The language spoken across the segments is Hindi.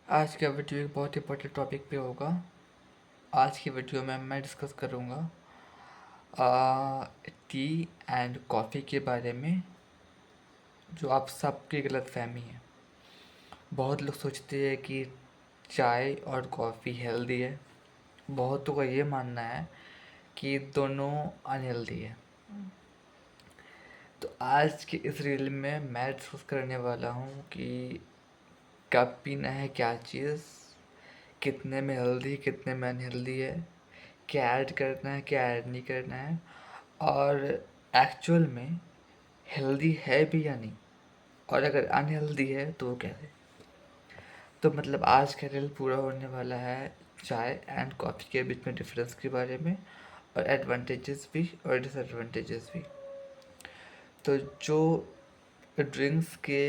आज का वीडियो एक बहुत इंपॉर्टेंट टॉपिक पे होगा। आज की वीडियो में मैं डिस्कस करूँगा टी एंड कॉफ़ी के बारे में, जो आप सबकी गलतफहमी है। बहुत लोग सोचते हैं कि चाय और कॉफ़ी हेल्दी है। बहुतों का ये मानना है कि दोनों अनहेल्दी है। तो आज के इस रील में मैं डिस्कस करने वाला हूँ कि कब पीना है क्या चीज़, कितने में हेल्दी कितने में अनहेल्दी है, क्या ऐड करना है क्या ऐड नहीं करना है, और एक्चुअल में हेल्दी है भी या नहीं, और अगर अनहेल्दी है तो वो कैसे। तो मतलब आज का रील पूरा होने वाला है चाय एंड कॉफ़ी के बीच में डिफरेंस के बारे में, और एडवांटेजेस भी और डिसएडवांटेजेस भी। तो जो ड्रिंक्स के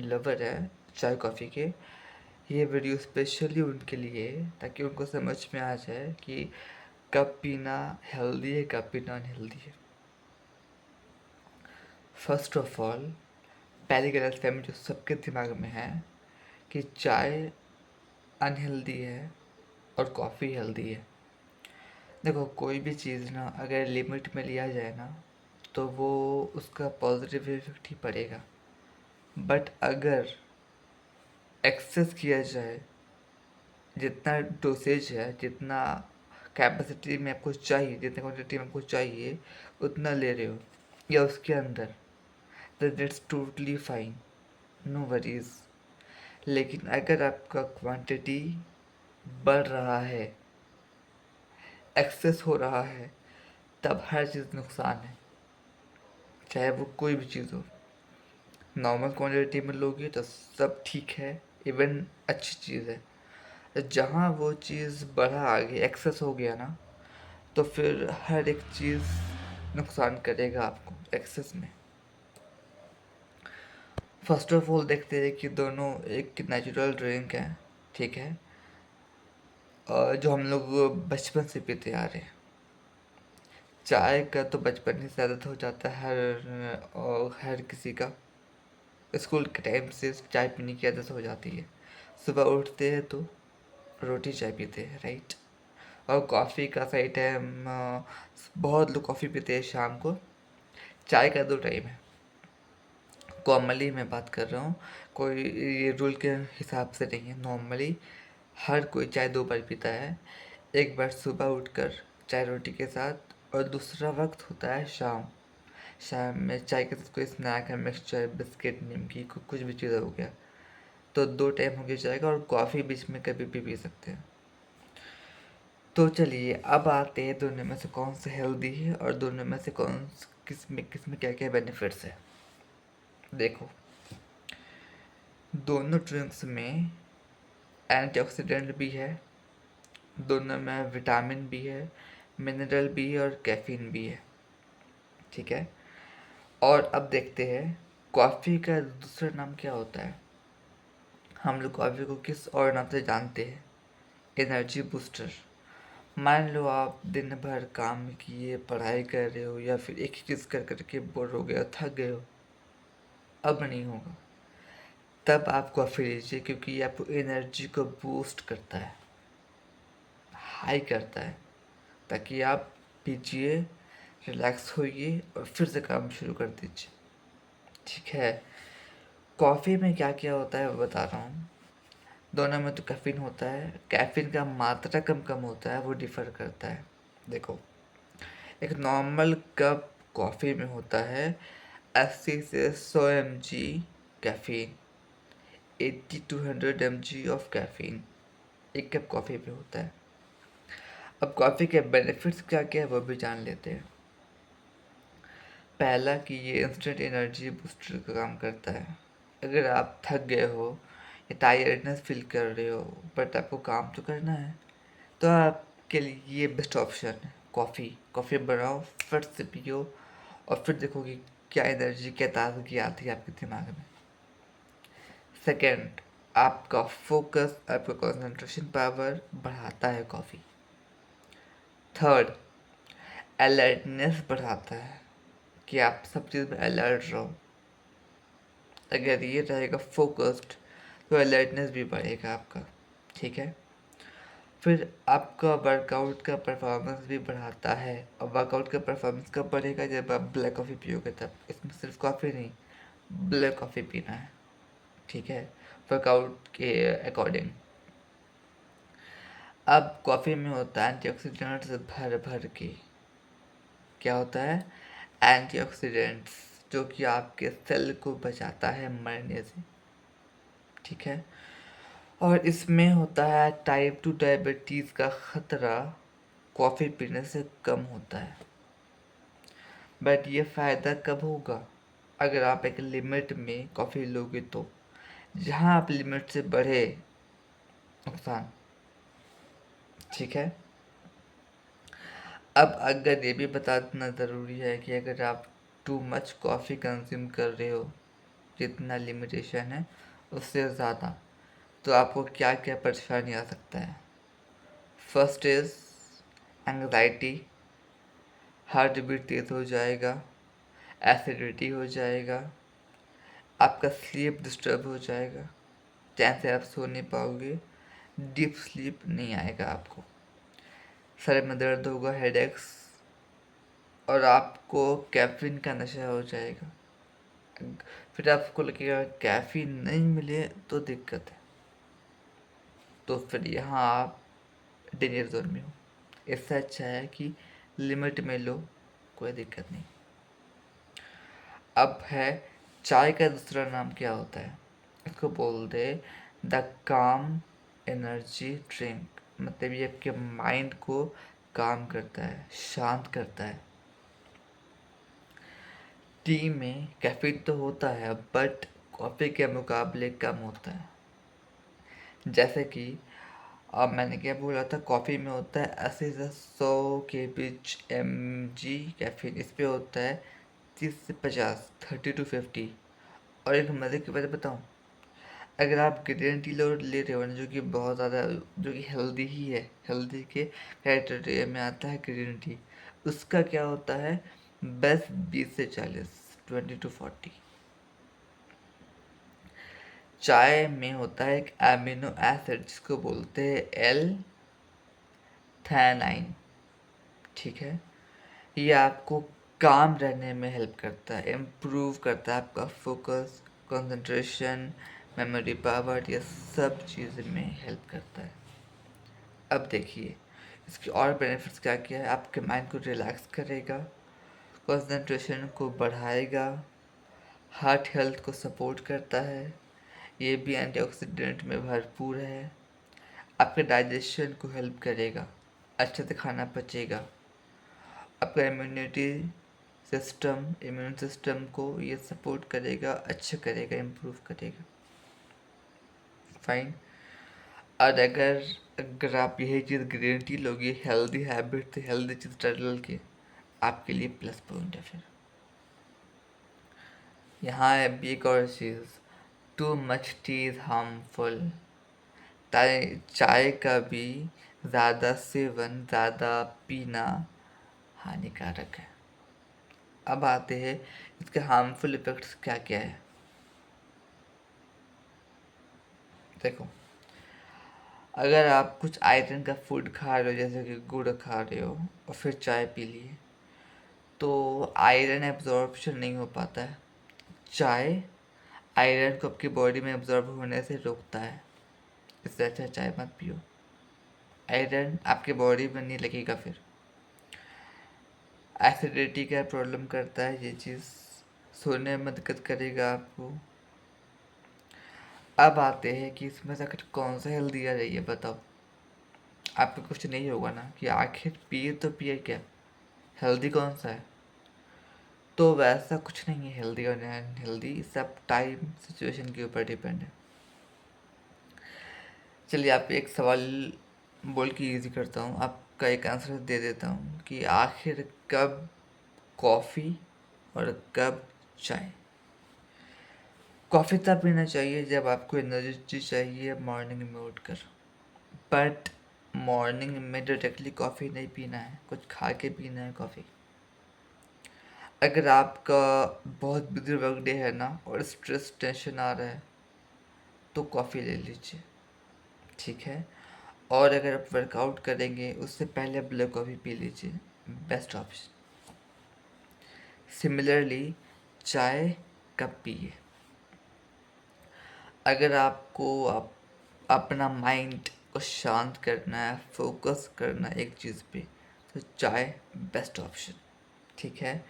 लवर है चाय कॉफ़ी के, ये वीडियो स्पेशली उनके लिए है ताकि उनको समझ में आ जाए कि कब पीना हेल्दी है कब पीना अनहेल्दी है। फर्स्ट ऑफ ऑल, पहली गलतफहमी जो सबके दिमाग में है कि चाय अनहेल्दी है और कॉफ़ी हेल्दी है। देखो, कोई भी चीज़ ना अगर लिमिट में लिया जाए ना तो वो उसका पॉजिटिव इफेक्ट ही पड़ेगा। बट अगर एक्सेस किया जाए, जितना डोसेज है, जितना कैपेसिटी में आपको चाहिए, जितने क्वांटिटी में आपको चाहिए उतना ले रहे हो या उसके अंदर, तो that's totally fine, no worries. लेकिन अगर आपका क्वांटिटी बढ़ रहा है, एक्सेस हो रहा है, तब हर चीज़ नुकसान है, चाहे वो कोई भी चीज़ हो। नॉर्मल क्वांटिटी में लोगे तो सब ठीक है, इवन अच्छी चीज़ है। जहाँ वो चीज़ बढ़ा आगे एक्सेस हो गया ना, तो फिर हर एक चीज़ नुकसान करेगा आपको एक्सेस में। फर्स्ट ऑफ ऑल देखते हैं कि दोनों एक नेचुरल ड्रिंक है, ठीक है, और जो हम लोग बचपन से पीते आ रहे हैं। चाय का तो बचपन से आदत हो जाता है हर किसी का। स्कूल के टाइम से चाय पीने की आदत हो जाती है। सुबह उठते हैं तो रोटी चाय पीते हैं, राइट। और कॉफ़ी का सही टाइम, बहुत लोग कॉफ़ी पीते हैं शाम को। चाय का दो टाइम है, कॉमनली मैं बात कर रहा हूँ, कोई ये रूल के हिसाब से नहीं है। नॉर्मली हर कोई चाय दो बार पीता है। एक बार सुबह उठकर चाय रोटी के साथ, और दूसरा वक्त होता है शाम। शाम में चाय के साथ कोई स्नैक है, मिक्सचर, बिस्किट, निमकी, कुछ भी चीज़ हो गया। तो दो टाइम हो गया चाय का, और कॉफ़ी बीच में कभी भी पी सकते हैं। तो चलिए अब आते हैं दोनों में से कौन सा हेल्दी है और दोनों में से किस में क्या क्या बेनिफिट्स है। देखो, दोनों ड्रिंक्स में एंटीऑक्सीडेंट भी है, दोनों में विटामिन भी है, मिनरल भी है और कैफीन भी है, ठीक है। और अब देखते हैं कॉफ़ी का दूसरा नाम क्या होता है। हम लोग कॉफ़ी को किस और नाम से जानते हैं? Energy booster. मान लो आप दिन भर काम किए, पढ़ाई कर रहे हो, या फिर एक ही चीज़ कर करके बोर हो गए हो, थक गए हो, अब नहीं होगा, तब आप कॉफ़ी लीजिए, क्योंकि ये आपको एनर्जी को बूस्ट करता है, हाई करता है, ताकि आप पीजिए, रिलैक्स होइए और फिर से काम शुरू कर दीजिए, ठीक है। कॉफ़ी में क्या क्या होता है वो बता रहा हूँ। दोनों में तो कैफीन होता है, कैफीन का मात्रा कम कम होता है, वो डिफ़र करता है। देखो, एक नॉर्मल कप कॉफ़ी में होता है 80 से 100 mg caffeine, 80 to 100 mg of caffeine एक कप कॉफ़ी में होता है। अब कॉफ़ी के बेनिफिट्स क्या क्या है वो भी जान लेते हैं। पहला कि ये इंस्टेंट एनर्जी बूस्टर का काम करता है। अगर आप थक गए हो या टायर्डनेस फील कर रहे हो, बट आपको काम तो करना है, तो आपके लिए ये बेस्ट ऑप्शन है कॉफ़ी। कॉफ़ी बनाओ, फट से पियो, और फिर देखोगे क्या एनर्जी, क्या ताजगी आती है आपके दिमाग में। सेकेंड, आपका फोकस, आपका कंसंट्रेशन पावर बढ़ाता है कॉफ़ी। थर्ड, अलर्टनेस बढ़ाता है, कि आप सब चीज़ में अलर्ट रहो। अगर ये रहेगा फोकस्ड, तो अलर्टनेस भी बढ़ेगा आपका, ठीक है। फिर आपका वर्कआउट का परफॉर्मेंस भी बढ़ाता है, और वर्कआउट का परफॉर्मेंस कब बढ़ेगा, जब आप ब्लैक कॉफ़ी पियोगे तब। इसमें सिर्फ कॉफ़ी नहीं, ब्लैक कॉफ़ी पीना है, ठीक है, वर्कआउट के अकॉर्डिंग। अब कॉफ़ी में होता है एंटीऑक्सीडेंट्स भर भर के। क्या होता है? एंटीऑक्सीडेंट्स, जो कि आपके सेल को बचाता है मरने से, ठीक है। और इसमें होता है टाइप 2 डायबिटीज़ का ख़तरा कॉफ़ी पीने से कम होता है। बट ये फ़ायदा कब होगा? अगर आप एक लिमिट में कॉफ़ी लोगे तो। जहाँ आप लिमिट से बढ़े, नुकसान, ठीक है। अब अगर ये भी बता देना ज़रूरी है कि अगर आप टू मच कॉफ़ी कंज्यूम कर रहे हो, जितना लिमिटेशन है उससे ज़्यादा, तो आपको क्या क्या परेशानी आ सकता है। First is anxiety, heartbeat तेज़ हो जाएगा, एसिडिटी हो जाएगा, आपका स्लीप डिस्टर्ब हो जाएगा, चैन से आप सो नहीं पाओगे, डीप स्लीप नहीं आएगा आपको, सर में दर्द होगा, हेडेक्स, और आपको कैफीन का नशा हो जाएगा। फिर आपको लगेगा कैफीन नहीं मिले तो दिक्कत है, तो फिर यहाँ आप डेंजर जोन में हो। इससे अच्छा है कि लिमिट में लो, कोई दिक्कत नहीं। अब है चाय का दूसरा नाम क्या होता है? इसको बोलते द काम एनर्जी ड्रिंक। मतलब ये आपके माइंड को काम करता है, शांत करता है। टी में कैफीन तो होता है, बट कॉफ़ी के मुकाबले कम होता है। जैसे कि अब मैंने क्या बोला था, कॉफ़ी में होता है 80 से 100 kbg कैफीन, इस पे होता है 30 से 50, 30 to 50। और एक मज़े की बात बताऊँ, अगर आप ग्रीन टी ले रहे हो ना, जो कि बहुत ज़्यादा, जो कि हेल्दी ही है, हेल्दी के क्राइटेरिया में आता है ग्रीन टी, उसका क्या होता है, बस 20 से 40, 20 to 40। चाय में होता है एक एमिनो एसिड, जिसको बोलते हैं एल थैनाइन, ठीक है। ये आपको काम रहने में हेल्प करता है, इम्प्रूव करता है आपका फोकस, कंसंट्रेशन, मेमोरी पावर, ये सब चीज़ में हेल्प करता है। अब देखिए इसकी और बेनिफिट्स क्या क्या है। आपके माइंड को रिलैक्स करेगा, कंसंट्रेशन को बढ़ाएगा, हार्ट हेल्थ को सपोर्ट करता है, ये भी एंटीऑक्सीडेंट में भरपूर है, आपके डाइजेशन को हेल्प करेगा, अच्छे से खाना पचेगा, आपका इम्यून सिस्टम को ये सपोर्ट करेगा, अच्छा करेगा, इम्प्रूव करेगा, फाइन। और अगर अगर आप यही चीज़ ग्रीन टी लोगे, हेल्दी हैबिट से हेल्दी चीज़ डाल के, आपके लिए प्लस पॉइंट है। फिर यहाँ है भी एक और चीज़, too much tea is harmful. चाय का भी ज़्यादा सेवन, ज़्यादा पीना हानिकारक है। अब आते हैं इसके हार्मफुल इफ़ेक्ट्स क्या क्या है। देखो, अगर आप कुछ आयरन का फूड खा रहे हो, जैसे कि गुड़ खा रहे हो और फिर चाय पी लिए, तो आयरन एब्जॉर्प्शन नहीं हो पाता है। चाय आयरन को आपकी बॉडी में एब्जॉर्ब होने से रोकता है, इससे अच्छा चाय मत पियो, आयरन आपके बॉडी में नहीं लगेगा। फिर एसिडिटी का प्रॉब्लम करता है ये चीज़, सोने में दिक्कत करेगा आपको। अब आते हैं कि इसमें से आखिर कौन सा हेल्दी है, ये बताओ। आपको कुछ नहीं होगा ना कि आखिर पिए तो पिए क्या, हेल्दी कौन सा है। तो वैसा कुछ नहीं है हेल्दी और अनहेल्दी, सब टाइम सिचुएशन के ऊपर डिपेंड है। चलिए आप एक सवाल बोल के इजी करता हूँ, आपका एक आंसर दे देता हूँ कि आखिर कब कॉफ़ी और कब चाय। कॉफ़ी तब पीना चाहिए जब आपको एनर्जी चाहिए मॉर्निंग में उठकर, बट मॉर्निंग में डायरेक्टली कॉफ़ी नहीं पीना है, कुछ खा के पीना है कॉफ़ी। अगर आपका बहुत बिजी वर्क डे है ना और स्ट्रेस टेंशन आ रहा है, तो कॉफ़ी ले लीजिए, ठीक है। और अगर आप वर्कआउट करेंगे उससे पहले ब्लैक कॉफ़ी पी लीजिए, बेस्ट ऑप्शन। सिमिलरली चाय कब पिए? अगर आपको अपना माइंड को शांत करना है, फोकस करना है एक चीज़ पे, तो चाय बेस्ट ऑप्शन, ठीक है।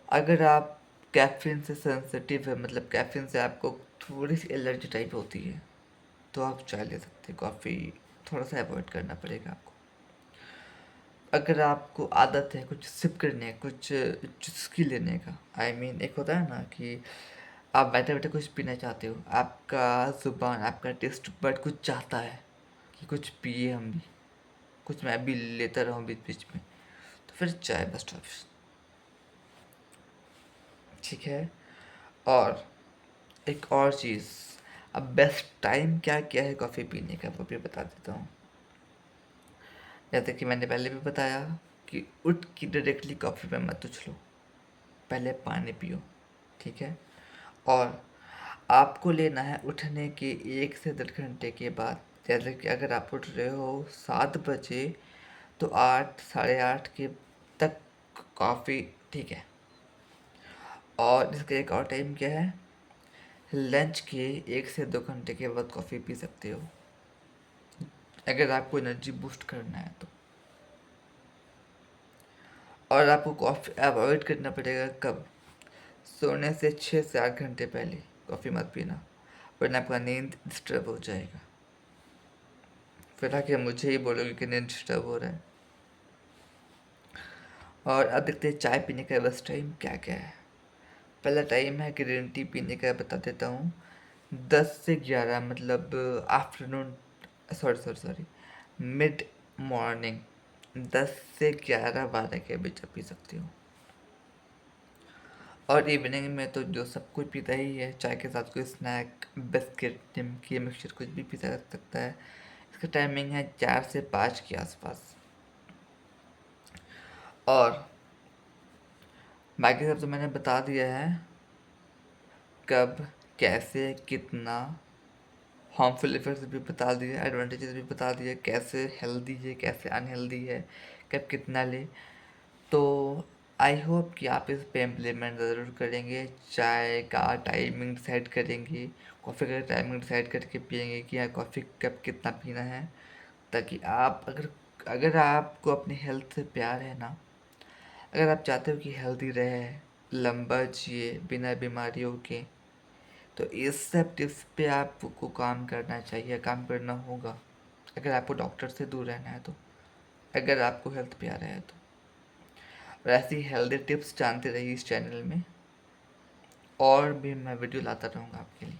अगर आप कैफीन से सेंसिटिव है, मतलब कैफीन से आपको थोड़ी सी एलर्जी टाइप होती है, तो आप चाय ले सकते हैं। कॉफ़ी थोड़ा सा अवॉइड करना पड़ेगा आपको। अगर आपको आदत है कुछ सिप करने, कुछ चुस्की लेने का, आई मीन एक होता है ना कि आप बैठे बैठे कुछ पीना चाहते हो, आपका ज़ुबान, आपका टेस्ट बड कुछ चाहता है कि कुछ पिए हम भी, कुछ मैं भी लेता रहूँ बीच बीच में, तो फिर चाय बेस्ट ऑप्शन, ठीक है। और एक और चीज़, अब बेस्ट टाइम क्या क्या है कॉफ़ी पीने का, वो भी बता देता हूँ। जैसे कि मैंने पहले भी बताया कि उठ के डायरेक्टली कॉफ़ी पे मत उछलो, पहले पानी पियो, ठीक है। और आपको लेना है उठने के 1 से 1.5 घंटे के बाद। जैसे कि अगर आप उठ रहे हो 7 बजे, तो 8, साढ़े 8 के तक कॉफ़ी, ठीक है। और इसका एक और टाइम क्या है, लंच के 1 से 2 घंटे के बाद कॉफ़ी पी सकते हो, अगर आपको एनर्जी बूस्ट करना है तो। और आपको कॉफ़ी अवॉइड करना पड़ेगा कब, सोने से 6 से 8 घंटे पहले कॉफ़ी मत पीना, वरना आपका नींद डिस्टर्ब हो जाएगा। फिर आके मुझे ही बोलोगे कि नींद डिस्टर्ब हो रहा है। और अब देखते हैं चाय पीने का बेस्ट टाइम क्या क्या है। पहला टाइम है ग्रीन टी पीने का, बता देता हूँ। 10 से 11, मतलब आफ्टरनून, सॉरी मिड मॉर्निंग, 10 से 11, 12 के बीच आप पी सकते हो। और इवनिंग में तो जो सब कुछ पीता ही है, चाय के साथ कोई स्नैक, बिस्किट, निमकी, मिक्सचर कुछ भी पी सकता है। इसका टाइमिंग है 4 से 5 के आसपास। और बाकी सब तो मैंने बता दिया है, कब, कैसे, कितना, हार्मफुल इफेक्ट्स भी बता दिए, एडवांटेजेस भी बता दिए, कैसे हेल्दी है कैसे अनहेल्दी है, कब कितना ले। तो आई होप कि आप इस पे इम्प्लीमेंट ज़रूर करेंगे, चाय का टाइमिंग डिसाइड करेंगे, कॉफ़ी का टाइमिंग डिसाइड करके पियेंगे कि हाँ कॉफ़ी कब कितना पीना है, ताकि आप अगर अगर आपको अपनी हेल्थ से प्यार है ना, अगर आप चाहते हो कि हेल्दी रहे, लंबा जिए बिना बीमारियों के, तो इस सब टिप्स पे आपको काम करना चाहिए, काम करना होगा, अगर आपको डॉक्टर से दूर रहना है तो, अगर आपको हेल्थ प्यारा है तो। और ऐसी हेल्दी टिप्स जानते रहिए इस चैनल में, और भी मैं वीडियो लाता रहूँगा आपके लिए।